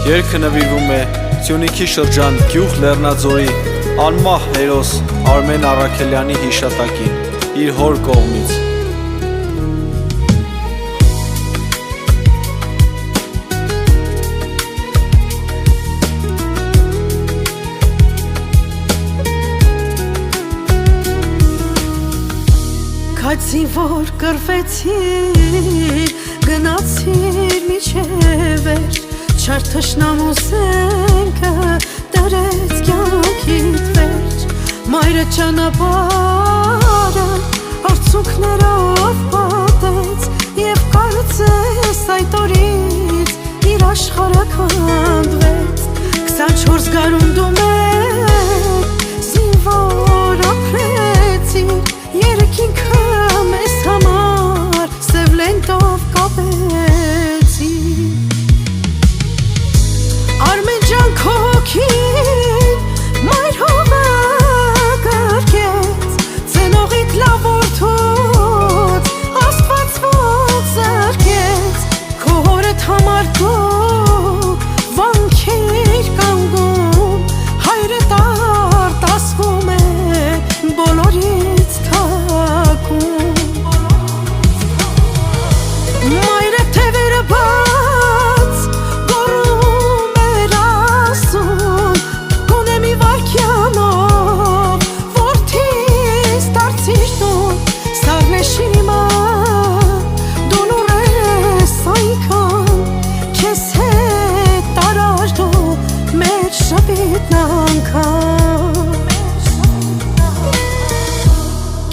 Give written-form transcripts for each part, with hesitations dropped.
Երգը նվիրվում է Սյունիքի շրջան Գյուղ Լեռնաձորի անմահ հերոս Արմեն Առաքելյանի հիշատակին իր հոր կողմից։ Քացի որ կրվեցի գնացիր միջևեր չար թշնամու սենքը դրեց կյանքիդ վերջ մայրը ճանապարհը արցունքներով պատեց եւ կարծես այդ օրից իր աշխարհը քանդվեց 24 գարուն դու մեկ զինվոր ապրեցիր երկինքը մեզ համար սև լենտով կապեցի Արմեն ջան քո հոգին մայր հողը գրկեց ծնողիդ լավ որդուց Աստված ոնց զրկեց քո հորդ համար դու վանքեր կանգում հայրդ արտասվում է բոլորից Մայրը թևերը բաց գոռում էր ասում գոնե մի վայրկյանով որդիս դարձիր տուն սառնեշի մոտ դու նոր ես այնքան քեզ հետ տարաժդու մեր շպիտն անգամ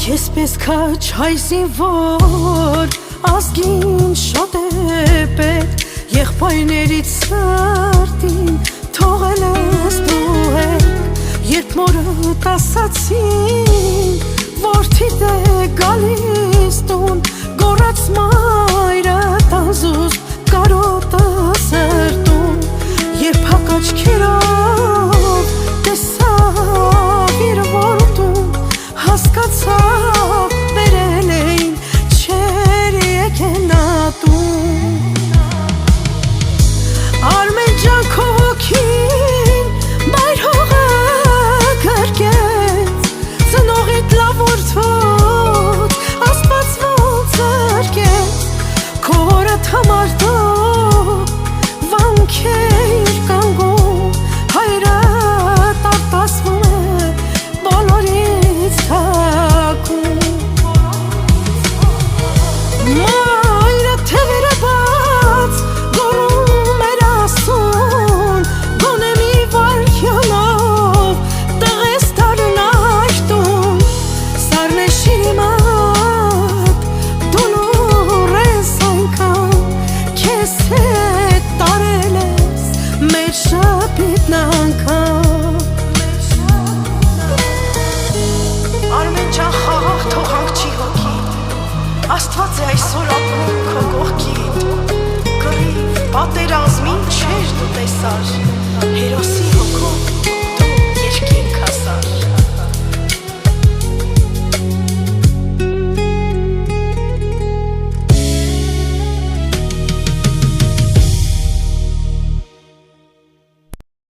Քեզ պես քաչ հայ զինվոր ազգին շատ է պետք եղբայրներից սրտին թողել ես դու հետ երբ մորդ ասացին որդիդ է գալիս տուն գոռաց մայրը տանզուզ կարոտը սրտում երբ հակաչքերով տեսավ իր որդուն հասկացավ բերել էին Արմեն ջան քո հոգին մայր հողը գրկեց ծնողիդ լավ որդուց Աստված ոնց զրկեց քո հորդ համար դու վանքեր կանգում հայրդ արտասվում է բոլորից թաքուն Մայրը թևերը բաց գոռում էր ասում գոնե մի վայրկյանով տղես դառնար տուն սառնեշի մոտ դու նոր ես այնքան քեզ հետ տարել ես մեր շապիտն անգամ Արմեն ջան խաղաղ թողանք չի հոգի Աստված է այսօր ապրում քո կողքիդ Կռիվ, պատերազմին չէր դու տեսար Հերոսի հոգով